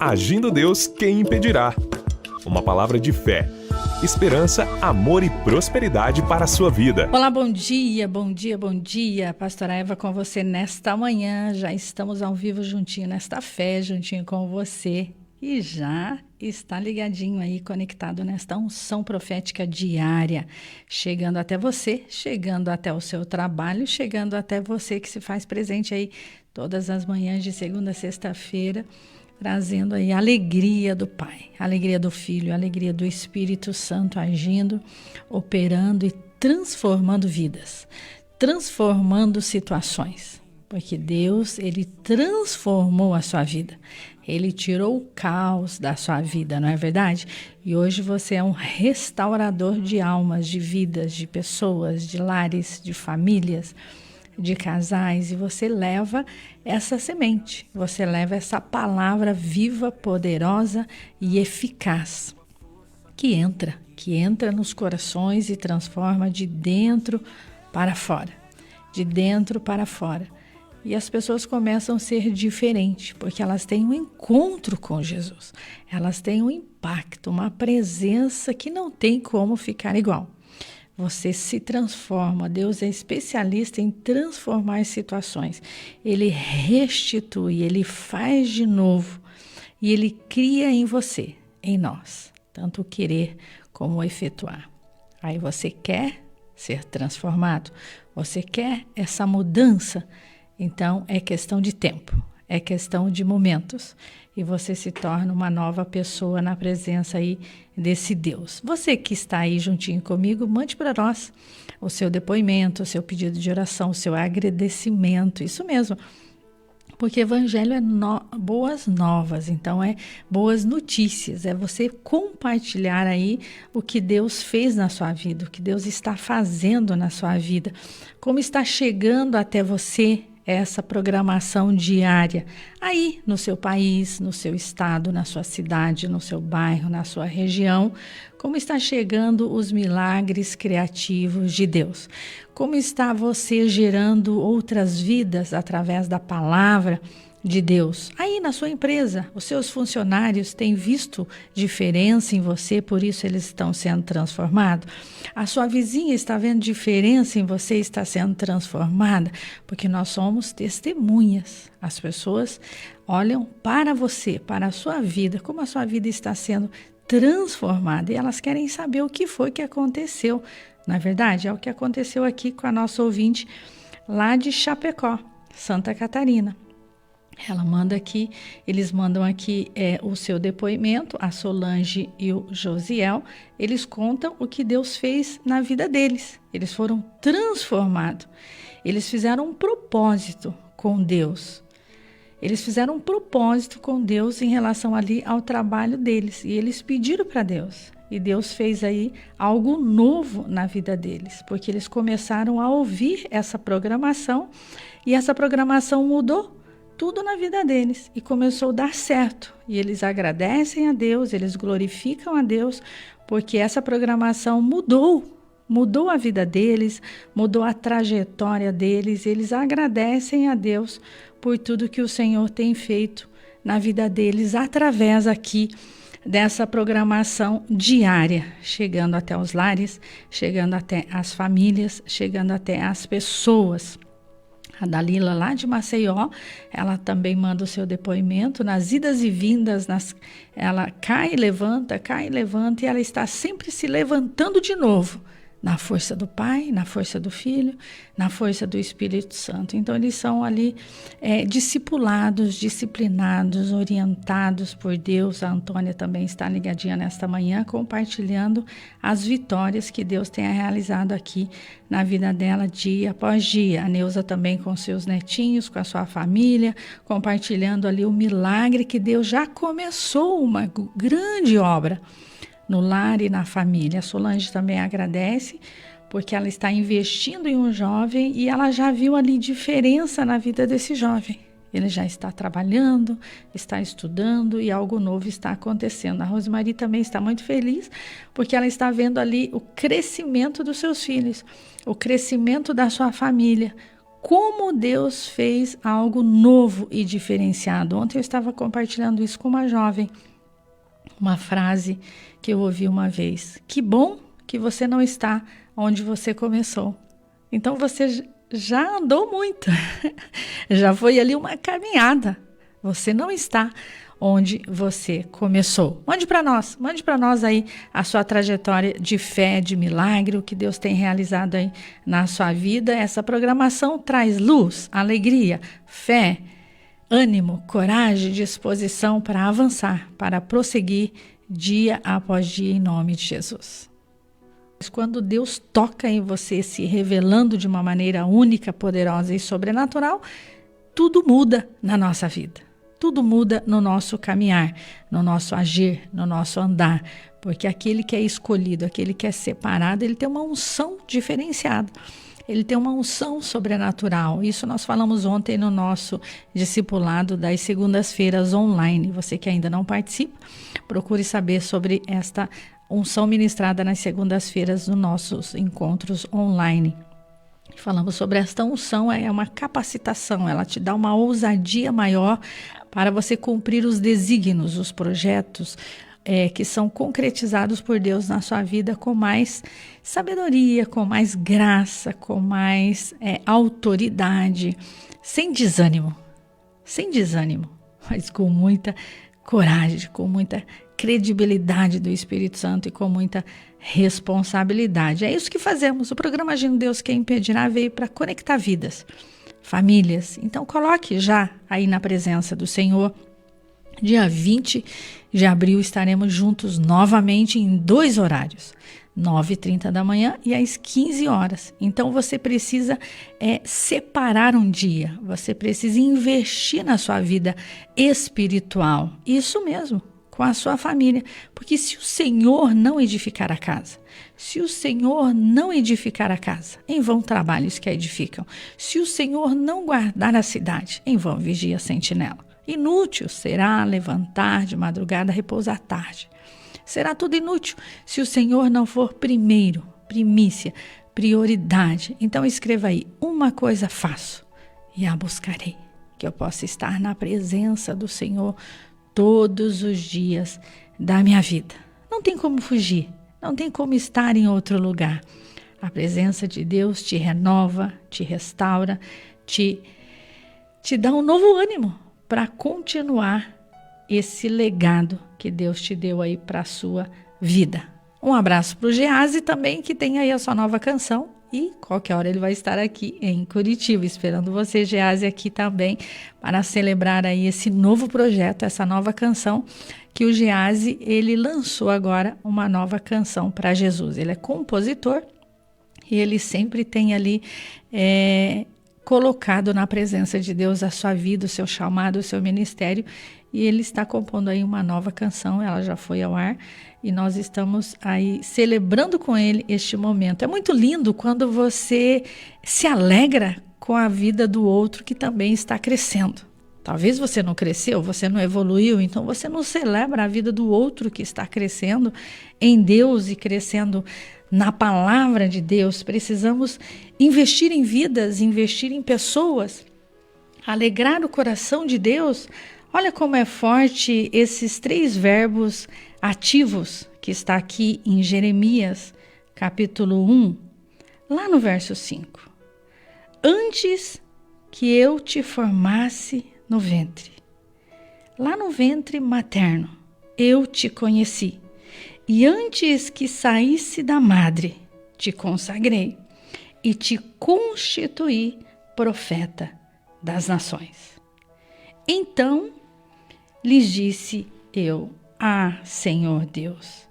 Agindo Deus, quem impedirá? Uma palavra de fé, esperança, amor e prosperidade para a sua vida. Olá, bom dia, bom dia, bom dia. Pastora Eva com você nesta manhã. Já estamos ao vivo juntinho nesta fé, juntinho com você. E já está ligadinho aí, conectado nesta unção profética diária. Chegando até você, chegando até o seu trabalho, chegando até você que se faz presente aí todas as manhãs de segunda a sexta-feira, trazendo aí a alegria do Pai, a alegria do Filho, a alegria do Espírito Santo agindo, operando e transformando vidas, transformando situações. Porque Deus, Ele transformou a sua vida. Ele tirou o caos da sua vida, não é verdade? E hoje você é um restaurador de almas, de vidas, de pessoas, de lares, de famílias, de casais. E você leva essa semente, você leva essa palavra viva, poderosa e eficaz, que entra nos corações e transforma de dentro para fora, de dentro para fora. E as pessoas começam a ser diferentes, porque elas têm um encontro com Jesus. Elas têm um impacto, uma presença que não tem como ficar igual. Você se transforma. Deus é especialista em transformar situações. Ele restitui, Ele faz de novo. E Ele cria em você, em nós, tanto o querer como o efetuar. Aí você quer ser transformado? Você quer essa mudança? Então, é questão de tempo, é questão de momentos. E você se torna uma nova pessoa na presença aí desse Deus. Você que está aí juntinho comigo, mande para nós o seu depoimento, o seu pedido de oração, o seu agradecimento. Isso mesmo, porque evangelho é boas novas, então é boas notícias. É você compartilhar aí o que Deus fez na sua vida, o que Deus está fazendo na sua vida, como está chegando até você essa programação diária aí no seu país, no seu estado, na sua cidade, no seu bairro, na sua região, como está chegando os milagres criativos de Deus, como está você gerando outras vidas através da palavra de Deus. Aí na sua empresa, os seus funcionários têm visto diferença em você, por isso eles estão sendo transformados. A sua vizinha está vendo diferença em você, está sendo transformada, porque nós somos testemunhas. As pessoas olham para você, para a sua vida, como a sua vida está sendo transformada, e elas querem saber o que foi que aconteceu. Na verdade, é o que aconteceu aqui com a nossa ouvinte lá de Chapecó, Santa Catarina. Ela manda aqui, eles mandam aqui o seu depoimento, a Solange e o Josiel. Eles contam o que Deus fez na vida deles. Eles foram transformados. Eles fizeram um propósito com Deus. Eles fizeram um propósito com Deus em relação ali ao trabalho deles. E eles pediram para Deus. E Deus fez aí algo novo na vida deles. Porque eles começaram a ouvir essa programação. E essa programação mudou tudo na vida deles e começou a dar certo. E eles agradecem a Deus, eles glorificam a Deus, porque essa programação mudou a vida deles, mudou a trajetória deles. Eles agradecem a Deus por tudo que o Senhor tem feito na vida deles através aqui dessa programação diária, chegando até os lares, chegando até as famílias, chegando até as pessoas. A Dalila lá de Maceió, ela também manda o seu depoimento nas idas e vindas, ela cai e levanta, e ela está sempre se levantando de novo, na força do Pai, na força do Filho, na força do Espírito Santo. Então eles são ali discipulados, disciplinados, orientados por Deus. A Antônia também está ligadinha nesta manhã, compartilhando as vitórias que Deus tem realizado aqui na vida dela dia após dia. A Neuza também com seus netinhos, com a sua família, compartilhando ali o milagre que Deus já começou, uma grande obra no lar e na família. A Solange também agradece, porque ela está investindo em um jovem e ela já viu ali diferença na vida desse jovem. Ele já está trabalhando, está estudando e algo novo está acontecendo. A Rosemarie também está muito feliz, porque ela está vendo ali o crescimento dos seus filhos, o crescimento da sua família, como Deus fez algo novo e diferenciado. Ontem eu estava compartilhando isso com uma jovem, uma frase que eu ouvi uma vez: que bom que você não está onde você começou. Então você já andou muito, já foi ali uma caminhada. Você não está onde você começou. Mande para nós aí a sua trajetória de fé, de milagre, o que Deus tem realizado aí na sua vida. Essa programação traz luz, alegria, fé, ânimo, coragem, disposição para avançar, para prosseguir dia após dia em nome de Jesus. Quando Deus toca em você, se revelando de uma maneira única, poderosa e sobrenatural, tudo muda na nossa vida. Tudo muda no nosso caminhar, no nosso agir, no nosso andar. Porque aquele que é escolhido, aquele que é separado, ele tem uma unção diferenciada. Ele tem uma unção sobrenatural. Isso nós falamos ontem no nosso discipulado das segundas-feiras online. Você que ainda não participa, procure saber sobre esta unção ministrada nas segundas-feiras nos nossos encontros online. Falamos sobre esta unção, é uma capacitação, ela te dá uma ousadia maior para você cumprir os desígnios, os projetos que são concretizados por Deus na sua vida com mais sabedoria, com mais graça, com mais autoridade, sem desânimo, mas com muita coragem, com muita credibilidade do Espírito Santo e com muita responsabilidade. É isso que fazemos. O programa Agindo Deus Quem Impedirá veio para conectar vidas, famílias. Então coloque já aí na presença do Senhor. Dia 20 de abril estaremos juntos novamente em 2 horários, 9h30 da manhã e às 15 horas. Então você precisa separar um dia, você precisa investir na sua vida espiritual. Isso mesmo, com a sua família. Porque se o Senhor não edificar a casa, em vão trabalhos que a edificam. Se o Senhor não guardar a cidade, em vão vigia a sentinela. Inútil será levantar de madrugada, repousar à tarde. Será tudo inútil se o Senhor não for primeiro, primícia, prioridade. Então escreva aí: uma coisa faço e a buscarei, que eu possa estar na presença do Senhor todos os dias da minha vida. Não tem como fugir, não tem como estar em outro lugar. A presença de Deus te renova, te restaura, te dá um novo ânimo para continuar esse legado que Deus te deu aí para a sua vida. Um abraço para o Geazi também, que tem aí a sua nova canção. E qualquer hora ele vai estar aqui em Curitiba, esperando você, Geazi, aqui também, para celebrar aí esse novo projeto, essa nova canção que o Geazi, ele lançou agora uma nova canção para Jesus. Ele é compositor e ele sempre tem ali colocado na presença de Deus a sua vida, o seu chamado, o seu ministério, e ele está compondo aí uma nova canção. Ela já foi ao ar e nós estamos aí celebrando com ele este momento. É muito lindo quando você se alegra com a vida do outro que também está crescendo. Talvez você não cresceu, você não evoluiu, então você não celebra a vida do outro que está crescendo em Deus e crescendo na palavra de Deus. Precisamos investir em vidas, investir em pessoas, alegrar o coração de Deus. Olha como é forte esses 3 verbos ativos que está aqui em Jeremias, capítulo 1, lá no verso 5. Antes que eu te formasse no ventre, lá no ventre materno, eu te conheci. E antes que saísse da madre, te consagrei e te constituí profeta das nações. Então lhes disse eu: Senhor Deus,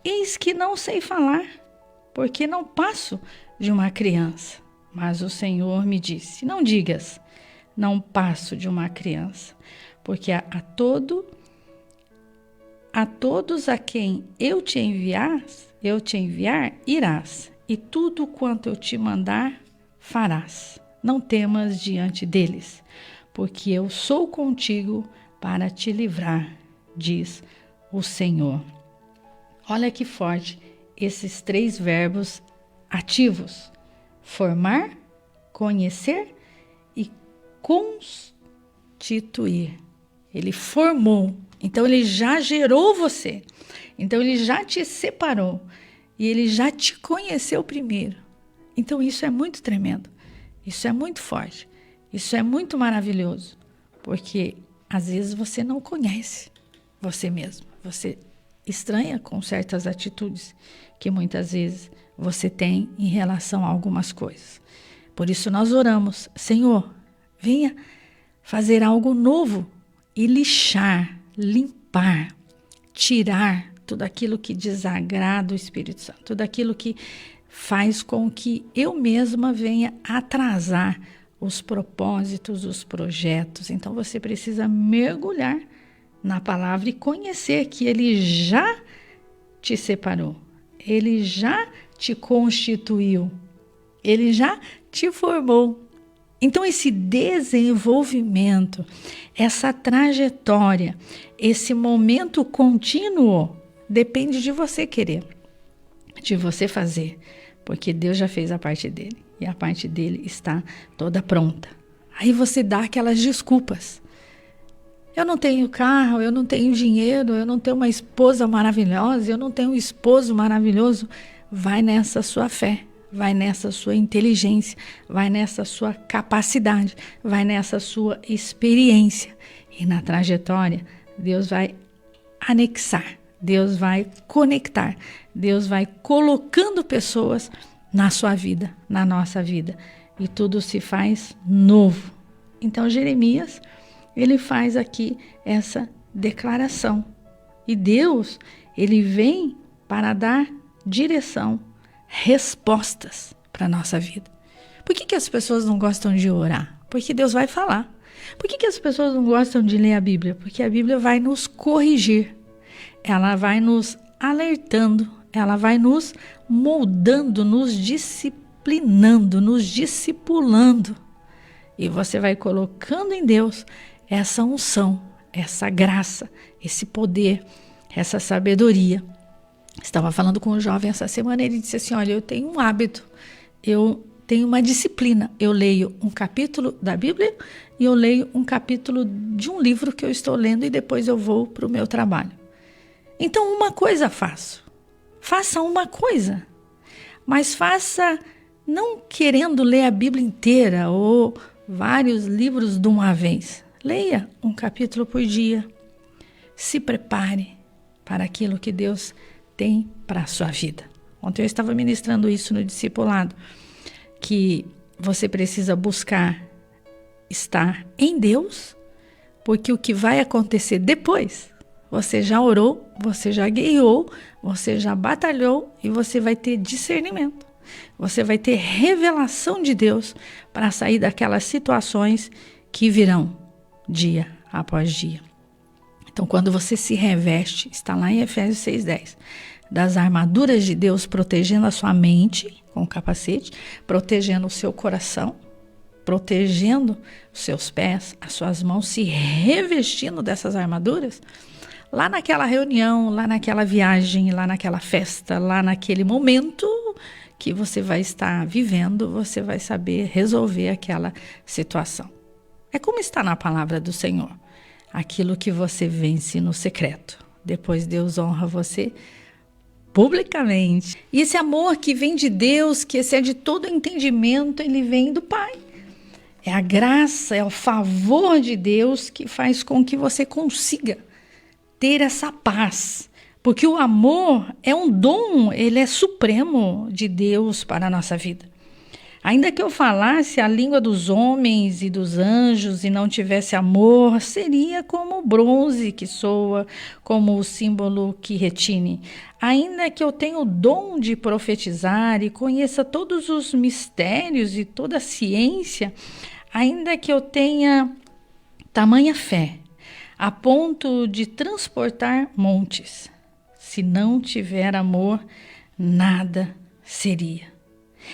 eis que não sei falar, porque não passo de uma criança. Mas o Senhor me disse: não digas, não passo de uma criança, porque a todos a quem eu te enviar, irás, e tudo quanto eu te mandar, farás. Não temas diante deles, porque eu sou contigo para te livrar, diz o Senhor. Olha que forte esses 3 verbos ativos: formar, conhecer constituir. Ele formou. Então, ele já gerou você. Então, ele já te separou. E ele já te conheceu primeiro. Então, isso é muito tremendo. Isso é muito forte. Isso é muito maravilhoso. Porque, às vezes, você não conhece você mesmo. Você estranha com certas atitudes que muitas vezes você tem em relação a algumas coisas. Por isso, nós oramos. Senhor, venha fazer algo novo e lixar, limpar, tirar tudo aquilo que desagrada o Espírito Santo, tudo aquilo que faz com que eu mesma venha atrasar os propósitos, os projetos. Então você precisa mergulhar na palavra e conhecer que ele já te separou, ele já te constituiu, ele já te formou. Então esse desenvolvimento, essa trajetória, esse momento contínuo depende de você querer, de você fazer, porque Deus já fez a parte dele e a parte dele está toda pronta. Aí você dá aquelas desculpas. Eu não tenho carro, eu não tenho dinheiro, eu não tenho uma esposa maravilhosa, eu não tenho um esposo maravilhoso. Vai nessa sua fé, vai nessa sua inteligência, vai nessa sua capacidade, vai nessa sua experiência. E na trajetória, Deus vai anexar, Deus vai conectar, Deus vai colocando pessoas na sua vida, na nossa vida. E tudo se faz novo. Então, Jeremias, ele faz aqui essa declaração. E Deus, ele vem para dar direção, respostas para a nossa vida. Por que as pessoas não gostam de orar? Porque Deus vai falar. Por que as pessoas não gostam de ler a Bíblia? Porque a Bíblia vai nos corrigir. Ela vai nos alertando, ela vai nos moldando, nos disciplinando, nos discipulando. E você vai colocando em Deus essa unção, essa graça, esse poder, essa sabedoria. Estava falando com um jovem essa semana, ele disse assim, olha, eu tenho um hábito, eu tenho uma disciplina, eu leio um capítulo da Bíblia e eu leio um capítulo de um livro que eu estou lendo e depois eu vou para o meu trabalho. Então uma coisa faça uma coisa, mas faça não querendo ler a Bíblia inteira ou vários livros de uma vez. Leia um capítulo por dia. Se prepare para aquilo que Deus tem para a sua vida. Ontem eu estava ministrando isso no discipulado, que você precisa buscar estar em Deus, porque o que vai acontecer depois, você já orou, você já guerreou, você já batalhou e você vai ter discernimento. Você vai ter revelação de Deus para sair daquelas situações que virão dia após dia. Então, quando você se reveste, está lá em Efésios 6:10, das armaduras de Deus, protegendo a sua mente com o capacete, protegendo o seu coração, protegendo os seus pés, as suas mãos, se revestindo dessas armaduras, lá naquela reunião, lá naquela viagem, lá naquela festa, lá naquele momento que você vai estar vivendo, você vai saber resolver aquela situação. É como está na palavra do Senhor. Aquilo que você vence no secreto. Depois Deus honra você publicamente. E esse amor que vem de Deus, que excede todo entendimento, ele vem do Pai. É a graça, é o favor de Deus que faz com que você consiga ter essa paz. Porque o amor é um dom, ele é supremo de Deus para a nossa vida. Ainda que eu falasse a língua dos homens e dos anjos e não tivesse amor, seria como o bronze que soa, como o símbolo que retine. Ainda que eu tenha o dom de profetizar e conheça todos os mistérios e toda a ciência, ainda que eu tenha tamanha fé, a ponto de transportar montes, se não tiver amor, nada seria.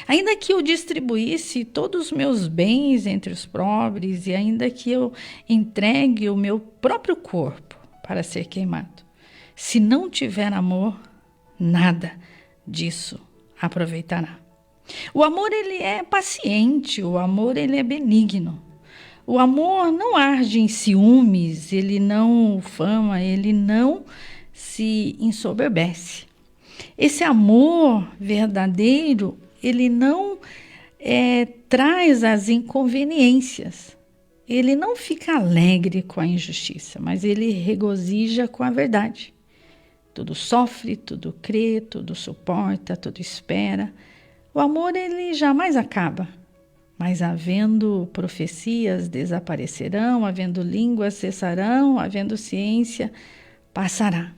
Ainda que eu distribuísse todos os meus bens entre os pobres e ainda que eu entregue o meu próprio corpo para ser queimado, se não tiver amor, nada disso aproveitará. O amor, ele é paciente, o amor, ele é benigno. O amor não arde em ciúmes, ele não fama, ele não se ensoberbece. Esse amor verdadeiro, ele não traz as inconveniências. Ele não fica alegre com a injustiça, mas ele regozija com a verdade. Tudo sofre, tudo crê, tudo suporta, tudo espera. O amor, ele jamais acaba. Mas havendo profecias, desaparecerão, havendo línguas, cessarão, havendo ciência, passará.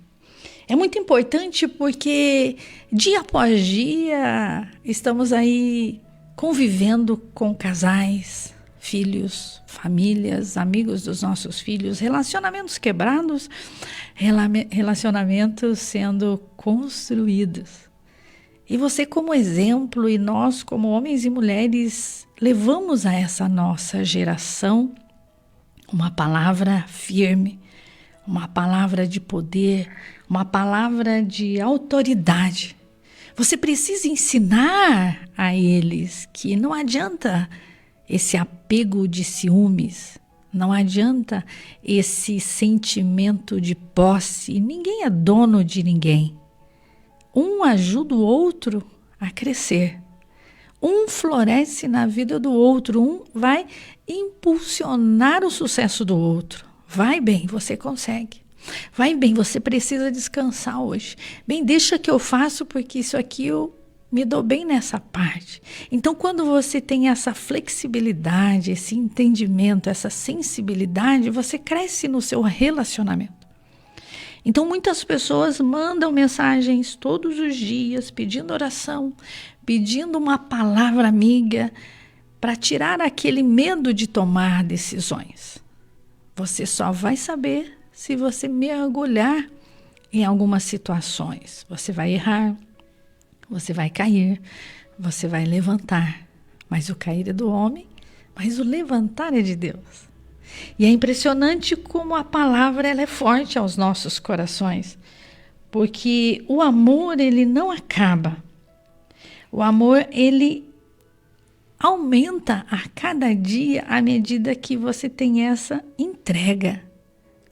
É muito importante porque dia após dia estamos aí convivendo com casais, filhos, famílias, amigos dos nossos filhos, relacionamentos quebrados, relacionamentos sendo construídos. E você como exemplo e nós como homens e mulheres levamos a essa nossa geração uma palavra firme, uma palavra de poder, uma palavra de autoridade. Você precisa ensinar a eles que não adianta esse apego de ciúmes, não adianta esse sentimento de posse. Ninguém é dono de ninguém. Um ajuda o outro a crescer. Um floresce na vida do outro, um vai impulsionar o sucesso do outro. Vai bem, você consegue. Vai bem, você precisa descansar hoje. Bem, deixa que eu faço porque isso aqui eu me dou bem nessa parte. Então, quando você tem essa flexibilidade, esse entendimento, essa sensibilidade, você cresce no seu relacionamento. Então, muitas pessoas mandam mensagens todos os dias, pedindo oração, pedindo uma palavra amiga para tirar aquele medo de tomar decisões. Você só vai saber se você mergulhar em algumas situações. Você vai errar, você vai cair, você vai levantar. Mas o cair é do homem, mas o levantar é de Deus. E é impressionante como a palavra ela é forte aos nossos corações, porque o amor ele não acaba. O amor ele aumenta a cada dia à medida que você tem essa entrega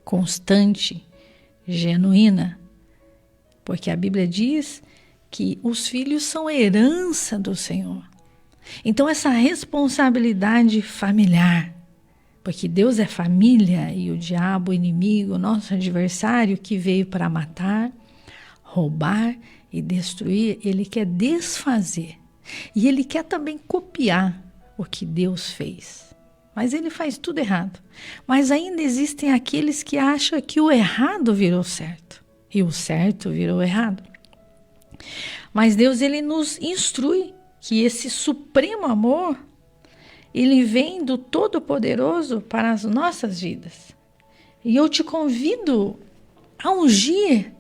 constante, genuína. Porque a Bíblia diz que os filhos são herança do Senhor. Então essa responsabilidade familiar, porque Deus é família e o diabo, o inimigo, nosso adversário que veio para matar, roubar e destruir, ele quer desfazer. E ele quer também copiar o que Deus fez. Mas ele faz tudo errado. Mas ainda existem aqueles que acham que o errado virou certo. E o certo virou errado. Mas Deus ele nos instrui que esse supremo amor ele vem do Todo-Poderoso para as nossas vidas. E eu te convido a ungir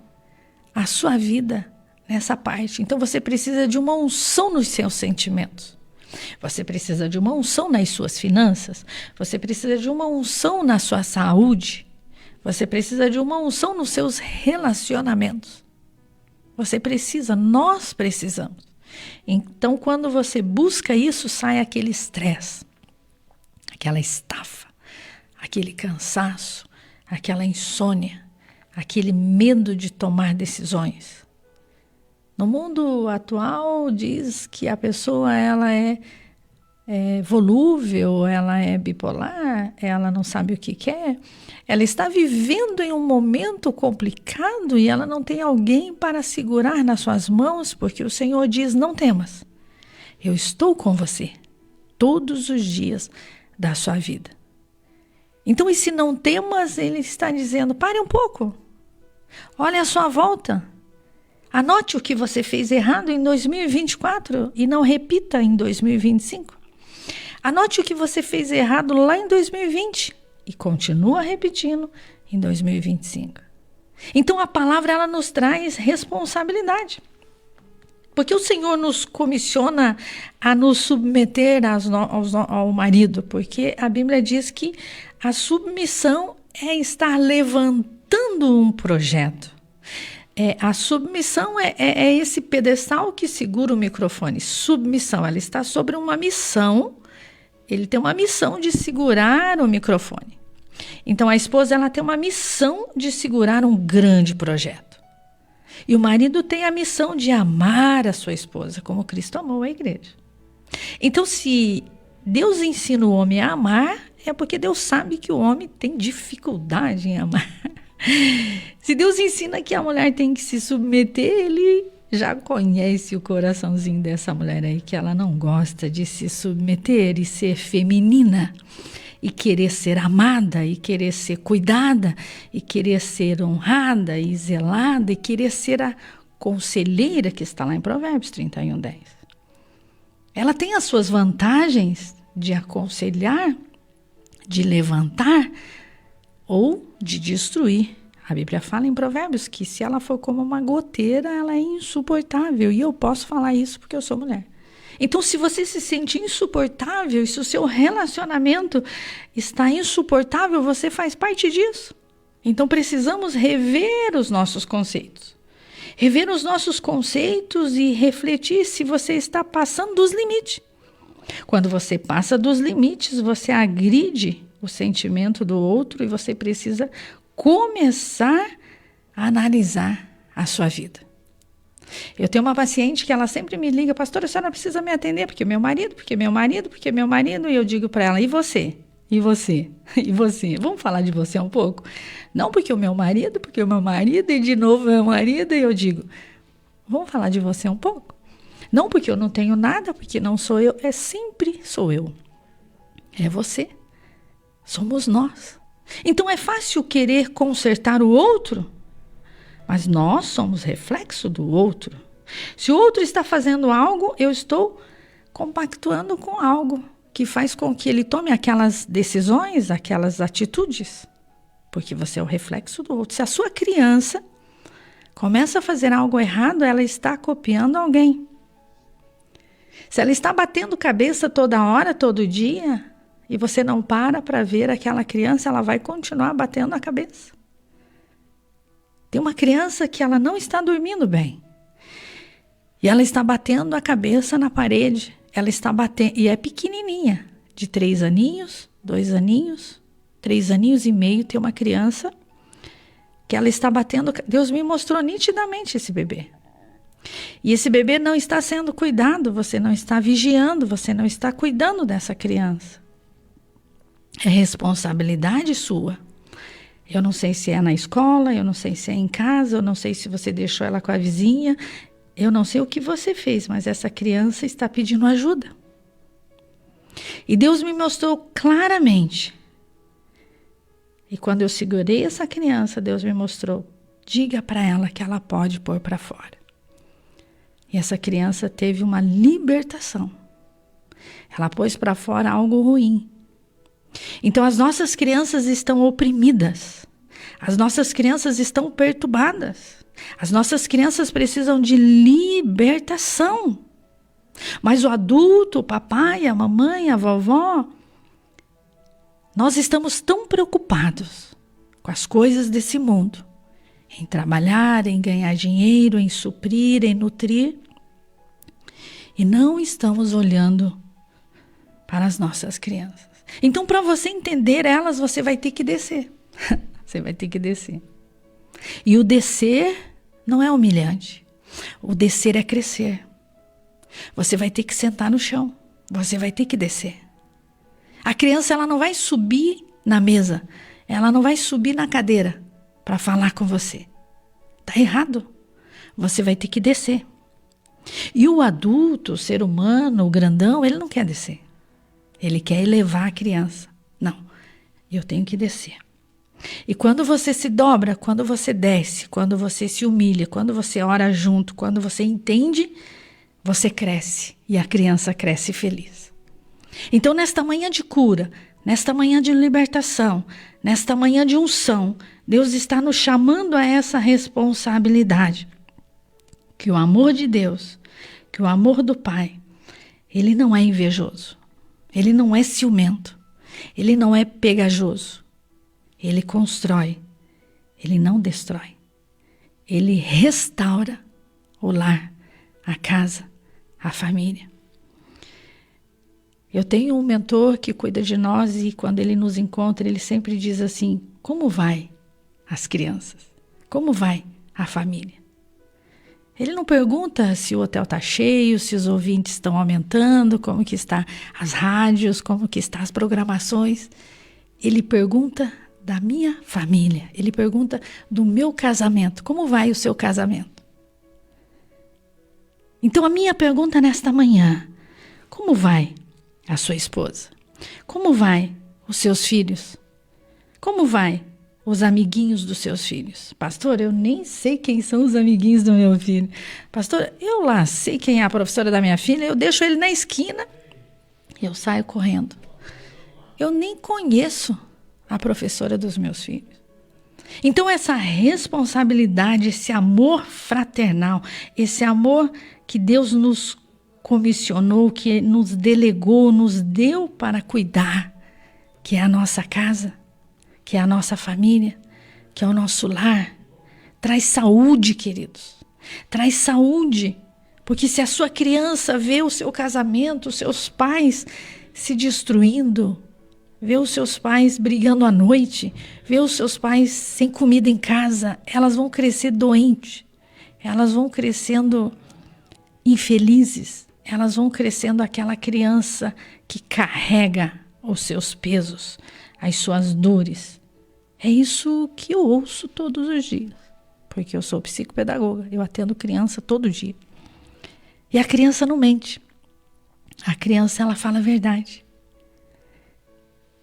a sua vida nessa parte. Então você precisa de uma unção nos seus sentimentos. Você precisa de uma unção nas suas finanças. Você precisa de uma unção na sua saúde. Você precisa de uma unção nos seus relacionamentos. Você precisa, nós precisamos. Então, quando você busca isso, sai aquele estresse, aquela estafa, aquele cansaço, aquela insônia, aquele medo de tomar decisões. No mundo atual, diz que a pessoa ela é volúvel, ela é bipolar, ela não sabe o que quer. Ela está vivendo em um momento complicado e ela não tem alguém para segurar nas suas mãos, porque o Senhor diz, não temas, eu estou com você todos os dias da sua vida. Então, esse não temas, ele está dizendo, pare um pouco, olhe à sua volta, anote o que você fez errado em 2024 e não repita em 2025. Anote o que você fez errado lá em 2020 e continua repetindo em 2025. Então a palavra ela nos traz responsabilidade. Porque o Senhor nos comissiona a nos submeter ao marido, porque a Bíblia diz que a submissão é estar levantando um projeto. A submissão é esse pedestal que segura o microfone. Submissão, ela está sobre uma missão ele tem uma missão de segurar o microfone. Então, a esposa ela tem uma missão de segurar um grande projeto. E o marido tem a missão de amar a sua esposa, como Cristo amou a igreja. Então, se Deus ensina o homem a amar, é porque Deus sabe que o homem tem dificuldade em amar. Se Deus ensina que a mulher tem que se submeter, ele já conhece o coraçãozinho dessa mulher aí, que ela não gosta de se submeter e ser feminina, e querer ser amada, e querer ser cuidada, e querer ser honrada e zelada, e querer ser a conselheira que está lá em Provérbios 31:10. Ela tem as suas vantagens de aconselhar, de levantar ou de destruir. A Bíblia fala em Provérbios que se ela for como uma goteira, ela é insuportável. E eu posso falar isso porque eu sou mulher. Então, se você se sente insuportável, e se o seu relacionamento está insuportável, você faz parte disso. Então, precisamos rever os nossos conceitos. Rever os nossos conceitos e refletir se você está passando dos limites. Quando você passa dos limites, você agride o sentimento do outro e você precisa começar a analisar a sua vida. Eu tenho uma paciente que ela sempre me liga, pastora, a senhora precisa me atender, porque meu marido, e eu digo para ela, e você? E você? E você? Vamos falar de você um pouco? Não porque o meu marido, e de novo meu marido, e eu digo, vamos falar de você um pouco? Não porque eu não tenho nada, porque não sou eu, sempre sou eu. É você. Somos nós. Então é fácil querer consertar o outro, mas nós somos reflexo do outro. Se o outro está fazendo algo, eu estou compactuando com algo que faz com que ele tome aquelas decisões, aquelas atitudes, porque você é o reflexo do outro. Se a sua criança começa a fazer algo errado, ela está copiando alguém. Se ela está batendo cabeça toda hora, todo dia, e você não para ver aquela criança, ela vai continuar batendo a cabeça. Tem uma criança que ela não está dormindo bem. E ela está batendo a cabeça na parede. Ela está batendo, e é pequenininha, de 3 aninhos, 2 aninhos, 3 aninhos e meio, tem uma criança que ela está batendo. Deus me mostrou nitidamente esse bebê. E esse bebê não está sendo cuidado, você não está vigiando, você não está cuidando dessa criança. É responsabilidade sua. Eu não sei se é na escola, eu não sei se é em casa, eu não sei se você deixou ela com a vizinha, eu não sei o que você fez, mas essa criança está pedindo ajuda. E Deus me mostrou claramente. E quando eu segurei essa criança, Deus me mostrou, diga para ela que ela pode pôr para fora. E essa criança teve uma libertação. Ela pôs para fora algo ruim. Então as nossas crianças estão oprimidas. As nossas crianças estão perturbadas. As nossas crianças precisam de libertação. Mas o adulto, o papai, a mamãe, a vovó, nós estamos tão preocupados com as coisas desse mundo, em trabalhar, em ganhar dinheiro, em suprir, em nutrir, e não estamos olhando para as nossas crianças. Então, para você entender elas, você vai ter que descer. Você vai ter que descer. E o descer não é humilhante. O descer é crescer. Você vai ter que sentar no chão. Você vai ter que descer. A criança, ela não vai subir na mesa. Ela não vai subir na cadeira para falar com você. Tá errado. Você vai ter que descer. E o adulto, o ser humano, o grandão, ele não quer descer. Ele quer elevar a criança. Não, eu tenho que descer. E quando você se dobra, quando você desce, quando você se humilha, quando você ora junto, quando você entende, você cresce e a criança cresce feliz. Então, nesta manhã de cura, nesta manhã de libertação, nesta manhã de unção, Deus está nos chamando a essa responsabilidade. Que o amor de Deus, que o amor do Pai, ele não é invejoso. Ele não é ciumento, ele não é pegajoso, ele constrói, ele não destrói, ele restaura o lar, a casa, a família. Eu tenho um mentor que cuida de nós e quando ele nos encontra, ele sempre diz assim: como vai as crianças? Como vai a família? Ele não pergunta se o hotel está cheio, se os ouvintes estão aumentando, como que está as rádios, como que estão as programações. Ele pergunta da minha família, ele pergunta do meu casamento. Como vai o seu casamento? Então a minha pergunta nesta manhã: como vai a sua esposa? Como vai os seus filhos? Como vai os amiguinhos dos seus filhos? Pastor, eu nem sei quem são os amiguinhos do meu filho. Pastor, eu lá sei quem é a professora da minha filha, eu deixo ele na esquina e eu saio correndo. Eu nem conheço a professora dos meus filhos. Então essa responsabilidade, esse amor fraternal, esse amor que Deus nos comissionou, que nos delegou, nos deu para cuidar, que é a nossa casa, que é a nossa família, que é o nosso lar, traz saúde, queridos. Traz saúde, porque se a sua criança vê o seu casamento, os seus pais se destruindo, vê os seus pais brigando à noite, vê os seus pais sem comida em casa, elas vão crescer doentes, elas vão crescendo infelizes, elas vão crescendo aquela criança que carrega os seus pesos, as suas dores. É isso que eu ouço todos os dias, porque eu sou psicopedagoga, eu atendo criança todo dia. E a criança não mente, a criança ela fala a verdade.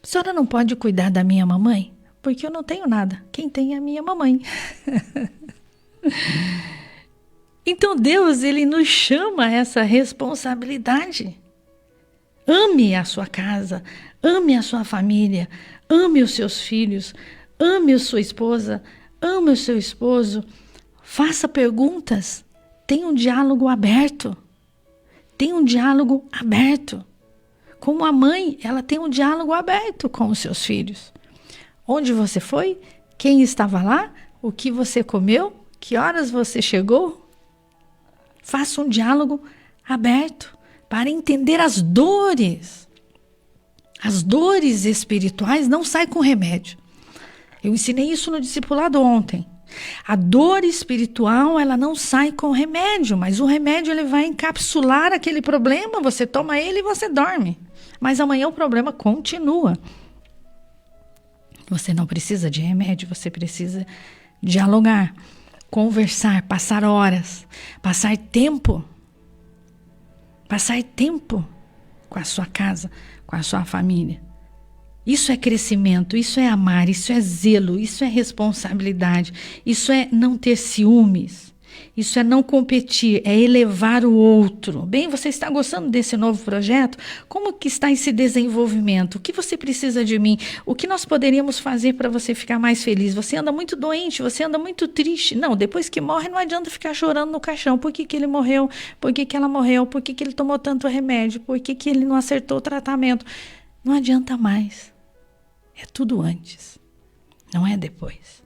A senhora não pode cuidar da minha mamãe? Porque eu não tenho nada, quem tem é a minha mamãe. Então Deus, ele nos chama a essa responsabilidade. Ame a sua casa, ame a sua família, ame os seus filhos, ame a sua esposa, ame o seu esposo. Faça perguntas, tenha um diálogo aberto. Tenha um diálogo aberto. Como a mãe, ela tem um diálogo aberto com os seus filhos. Onde você foi? Quem estava lá? O que você comeu? Que horas você chegou? Faça um diálogo aberto para entender as dores. As dores espirituais não saem com remédio. Eu ensinei isso no discipulado ontem. A dor espiritual, ela não sai com remédio, mas o remédio ele vai encapsular aquele problema, você toma ele e você dorme. Mas amanhã o problema continua. Você não precisa de remédio, você precisa dialogar, conversar, passar horas, passar tempo com a sua casa, com a sua família. Isso é crescimento, isso é amar, isso é zelo, isso é responsabilidade, isso é não ter ciúmes, isso é não competir, é elevar o outro. Bem, você está gostando desse novo projeto? Como que está esse desenvolvimento? O que você precisa de mim? O que nós poderíamos fazer para você ficar mais feliz? Você anda muito doente, você anda muito triste. Não, depois que morre não adianta ficar chorando no caixão. Por que que ele morreu? Por que que ela morreu? Por que que ele tomou tanto remédio? Por que que ele não acertou o tratamento? Não adianta mais. É tudo antes, não é depois,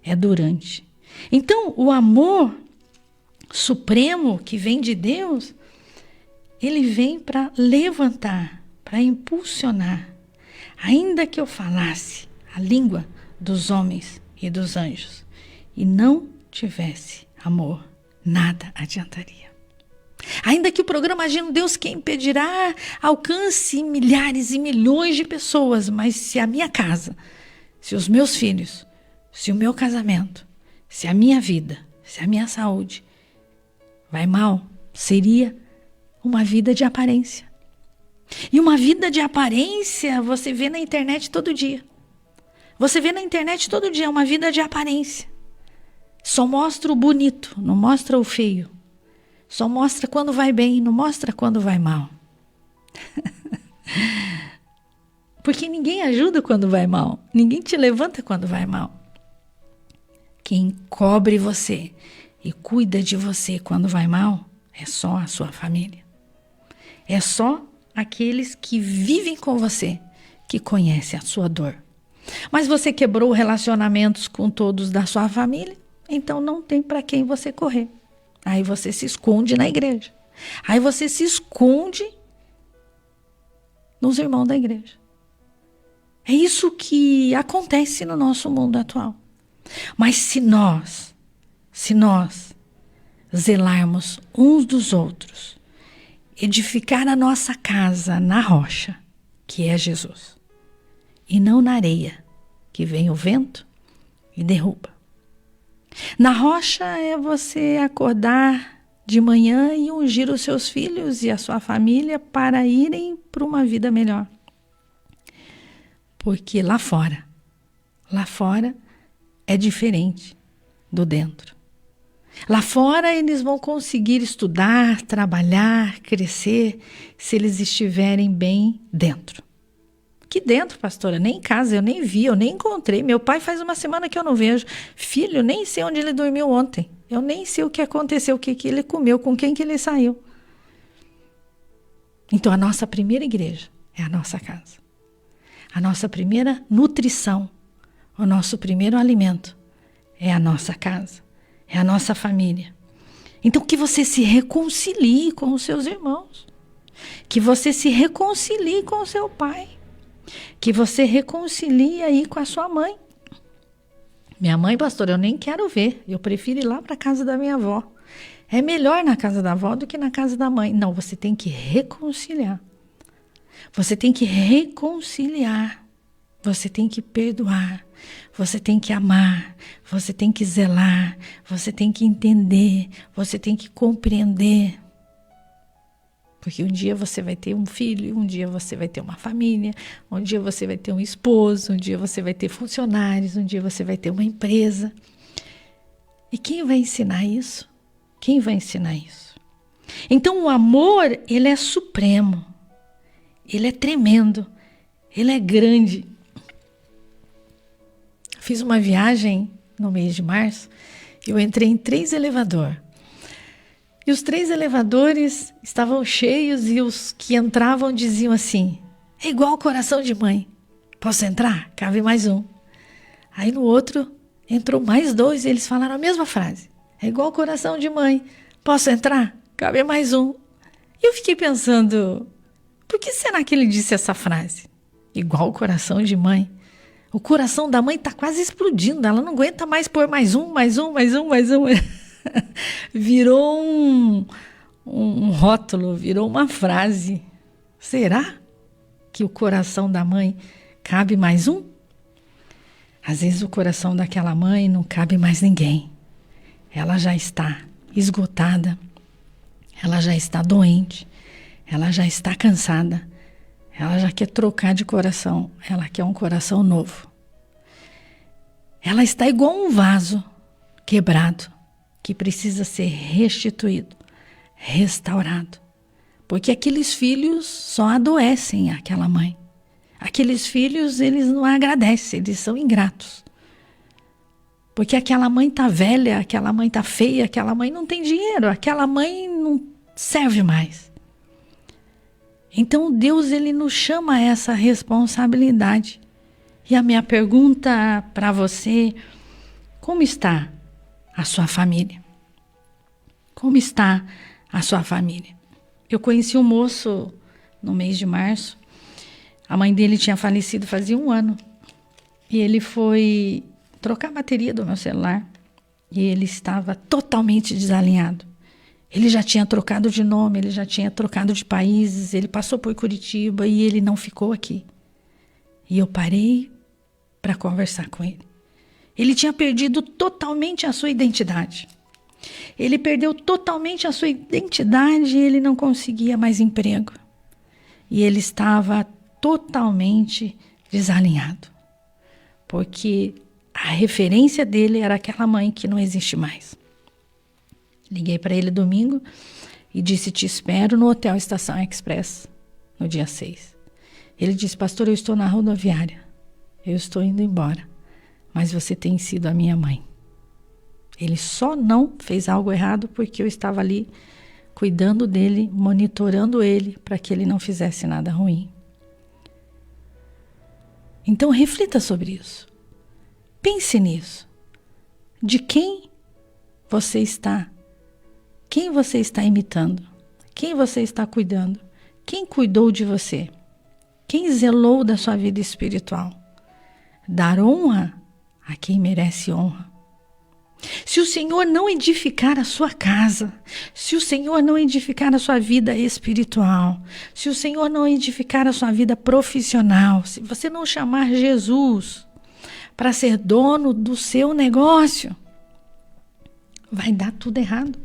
é durante. Então, o amor supremo que vem de Deus, ele vem para levantar, para impulsionar. Ainda que eu falasse a língua dos homens e dos anjos e não tivesse amor, nada adiantaria. Ainda que o programa Agindo Deus Quem Impedirá alcance milhares e milhões de pessoas, mas se a minha casa, se os meus filhos, se o meu casamento, se a minha vida, se a minha saúde vai mal, seria uma vida de aparência. E uma vida de aparência você vê na internet todo dia. Você vê na internet todo dia uma vida de aparência. Só mostra o bonito, não mostra o feio. Só mostra quando vai bem, não mostra quando vai mal. Porque ninguém ajuda quando vai mal. Ninguém te levanta quando vai mal. Quem cobre você e cuida de você quando vai mal é só a sua família. É só aqueles que vivem com você, que conhecem a sua dor. Mas você quebrou relacionamentos com todos da sua família, então não tem para quem você correr. Aí você se esconde na igreja. Aí você se esconde nos irmãos da igreja. É isso que acontece no nosso mundo atual. Mas se nós zelarmos uns dos outros, edificar a nossa casa na rocha, que é Jesus, e não na areia, que vem o vento e derruba. Na rocha é você acordar de manhã e ungir os seus filhos e a sua família para irem para uma vida melhor. Porque lá fora é diferente do dentro. Lá fora eles vão conseguir estudar, trabalhar, crescer, se eles estiverem bem dentro. Que dentro, pastora? Nem em casa, eu nem vi, eu nem encontrei. Meu pai faz uma semana que eu não vejo. Filho, eu nem sei onde ele dormiu ontem. Eu nem sei o que aconteceu, o que ele comeu, com quem que ele saiu. Então a nossa primeira igreja é a nossa casa. A nossa primeira nutrição, o nosso primeiro alimento é a nossa casa, é a nossa família. Então que você se reconcilie com os seus irmãos, que você se reconcilie com o seu pai, que você reconcilie aí com a sua mãe. Minha mãe, pastor, eu nem quero ver, eu prefiro ir lá para a casa da minha avó. É melhor na casa da avó do que na casa da mãe. Não, você tem que reconciliar. Você tem que reconciliar. Você tem que perdoar. Você tem que amar. Você tem que zelar. Você tem que entender. Você tem que compreender. Porque um dia você vai ter um filho, um dia você vai ter uma família, um dia você vai ter um esposo, um dia você vai ter funcionários, um dia você vai ter uma empresa. E quem vai ensinar isso? Quem vai ensinar isso? Então o amor, ele é supremo, ele é tremendo, ele é grande. Fiz uma viagem no mês de março, eu entrei em 3 elevadores. E os 3 elevadores estavam cheios e os que entravam diziam assim, é igual coração de mãe, posso entrar? Cabe mais um. Aí no outro entrou mais 2 e eles falaram a mesma frase, é igual coração de mãe, posso entrar? Cabe mais um. E eu fiquei pensando, por que será que ele disse essa frase? Igual coração de mãe. O coração da mãe está quase explodindo, ela não aguenta mais pôr mais um. Virou um rótulo, virou uma frase. Será que o coração da mãe cabe mais um? Às vezes o coração daquela mãe não cabe mais ninguém. Ela já está esgotada, ela já está doente, ela já está cansada, ela já quer trocar de coração, ela quer um coração novo. Ela está igual um vaso quebrado, que precisa ser restituído, restaurado. Porque aqueles filhos só adoecem aquela mãe. Aqueles filhos, eles não agradecem, eles são ingratos. Porque aquela mãe está velha, aquela mãe está feia, aquela mãe não tem dinheiro, aquela mãe não serve mais. Então Deus, ele nos chama a essa responsabilidade. E a minha pergunta para você, como está a sua família? Como está a sua família? Eu conheci um moço no mês de março. A mãe dele tinha falecido fazia 1 ano. E ele foi trocar a bateria do meu celular. E ele estava totalmente desalinhado. Ele já tinha trocado de nome, ele já tinha trocado de países. Ele passou por Curitiba e ele não ficou aqui. E eu parei para conversar com ele. Ele tinha perdido totalmente a sua identidade. Ele perdeu totalmente a sua identidade e ele não conseguia mais emprego. E ele estava totalmente desalinhado. Porque a referência dele era aquela mãe que não existe mais. Liguei para ele domingo e disse, te espero no Hotel Estação Express no dia 6. Ele disse, pastor, eu estou na rodoviária. Eu estou indo embora. Mas você tem sido a minha mãe. Ele só não fez algo errado porque eu estava ali cuidando dele, monitorando ele para que ele não fizesse nada ruim. Então reflita sobre isso. Pense nisso. De quem você está? Quem você está imitando? Quem você está cuidando? Quem cuidou de você? Quem zelou da sua vida espiritual? Dar honra a quem merece honra. Se o Senhor não edificar a sua casa, se o Senhor não edificar a sua vida espiritual, se o Senhor não edificar a sua vida profissional, se você não chamar Jesus para ser dono do seu negócio, vai dar tudo errado.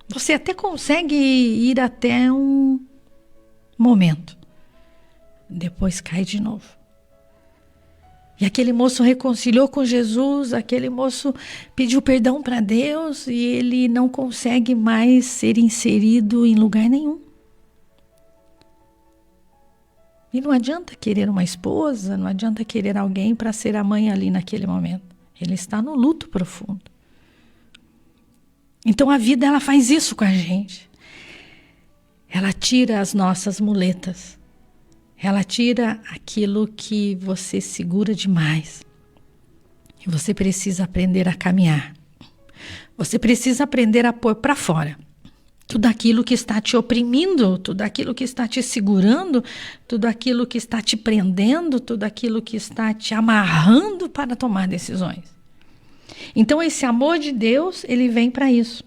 Você até consegue ir até um momento, depois cai de novo. E aquele moço reconciliou com Jesus, aquele moço pediu perdão para Deus e ele não consegue mais ser inserido em lugar nenhum. E não adianta querer uma esposa, não adianta querer alguém para ser a mãe ali naquele momento. Ele está no luto profundo. Então a vida, ela faz isso com a gente. Ela tira as nossas muletas. Ela tira aquilo que você segura demais. E você precisa aprender a caminhar. Você precisa aprender a pôr para fora tudo aquilo que está te oprimindo, tudo aquilo que está te segurando, tudo aquilo que está te prendendo, tudo aquilo que está te amarrando para tomar decisões. Então esse amor de Deus, ele vem para isso.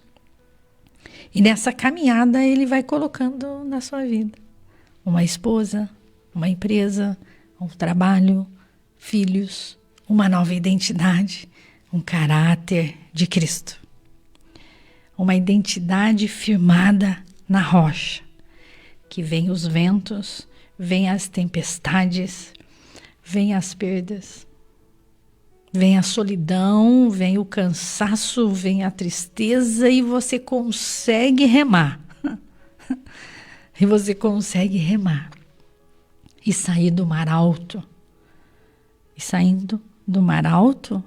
E nessa caminhada ele vai colocando na sua vida uma esposa, uma empresa, um trabalho, filhos, uma nova identidade, um caráter de Cristo. Uma identidade firmada na rocha, que vem os ventos, vem as tempestades, vem as perdas, vem a solidão, vem o cansaço, vem a tristeza e você consegue remar. E você consegue remar. E sair do mar alto. E saindo do mar alto,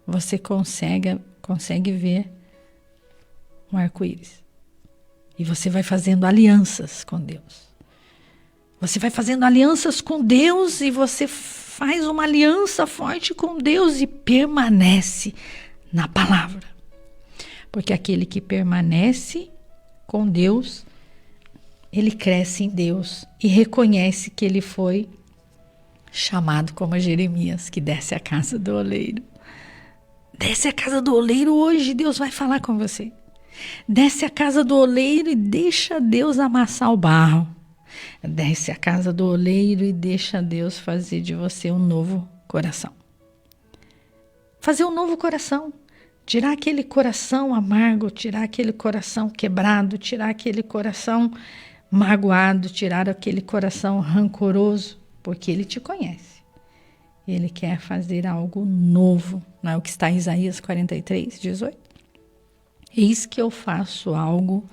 você consegue ver um arco-íris. E você vai fazendo alianças com Deus. Você vai fazendo alianças com Deus e você faz uma aliança forte com Deus e permanece na palavra. Porque aquele que permanece com Deus, ele cresce em Deus e reconhece que ele foi chamado como Jeremias, que desce à casa do oleiro. Desce à casa do oleiro hoje, Deus vai falar com você. Desce à casa do oleiro e deixa Deus amassar o barro. Desce à casa do oleiro e deixa Deus fazer de você um novo coração. Fazer um novo coração. Tirar aquele coração amargo, tirar aquele coração quebrado, tirar aquele coração magoado, tirar aquele coração rancoroso, porque Ele te conhece. Ele quer fazer algo novo. Não é o que está em Isaías 43, 18? Eis que eu faço algo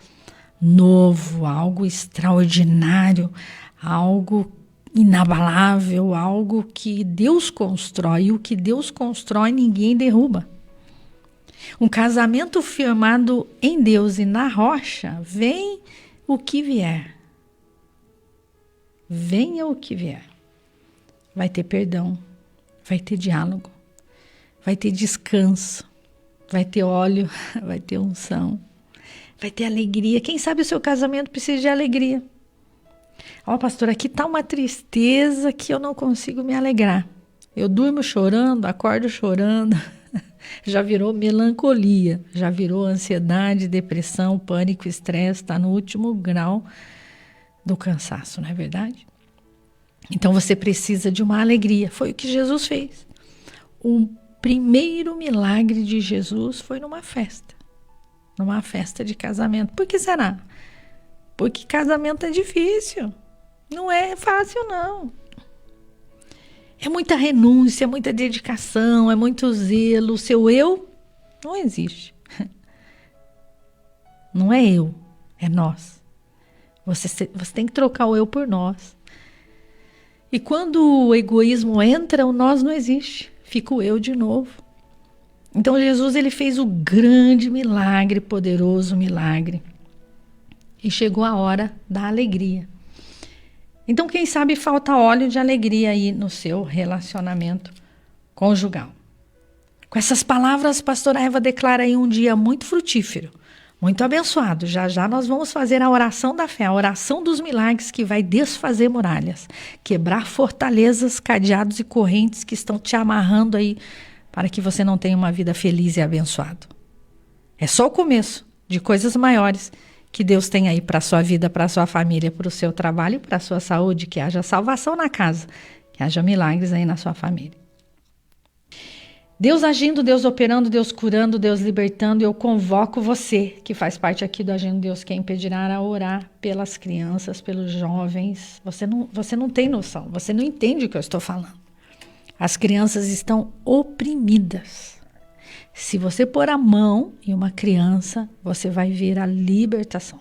novo, algo extraordinário, algo inabalável, algo que Deus constrói. E o que Deus constrói, ninguém derruba. Um casamento firmado em Deus e na rocha, vem o que vier. Venha o que vier. Vai ter perdão, vai ter diálogo, vai ter descanso, vai ter óleo, vai ter unção, vai ter alegria. Quem sabe o seu casamento precisa de alegria. Ó, pastor, aqui está uma tristeza que eu não consigo me alegrar. Eu durmo chorando, acordo chorando. Já virou melancolia, já virou ansiedade, depressão, pânico, estresse, está no último grau do cansaço, não é verdade? Então você precisa de uma alegria. Foi o que Jesus fez. O primeiro milagre de Jesus foi numa festa de casamento. Por que será? Porque casamento é difícil, não é fácil não. É muita renúncia, é muita dedicação, é muito zelo. O seu eu não existe. Não é eu, é nós. Você tem que trocar o eu por nós. E quando o egoísmo entra, o nós não existe. Fica o eu de novo. Então Jesus, ele fez o grande milagre, poderoso milagre. E chegou a hora da alegria. Então, quem sabe falta óleo de alegria aí no seu relacionamento conjugal. Com essas palavras, pastora Eva declara aí um dia muito frutífero, Muito abençoado. Já já nós vamos fazer a oração da fé, a oração dos milagres que vai desfazer muralhas, quebrar fortalezas, cadeados e correntes que estão te amarrando aí para que você não tenha uma vida feliz e abençoada. É só o começo de coisas maiores que Deus tem aí para a sua vida, para a sua família, para o seu trabalho, para a sua saúde, que haja salvação na casa, que haja milagres aí na sua família. Deus agindo, Deus operando, Deus curando, Deus libertando. Eu convoco você, que faz parte aqui do Agindo Deus, quem impedirá, a orar pelas crianças, pelos jovens. Você não tem noção, você não entende o que eu estou falando. As crianças estão oprimidas. Se você pôr a mão em uma criança, você vai ver a libertação.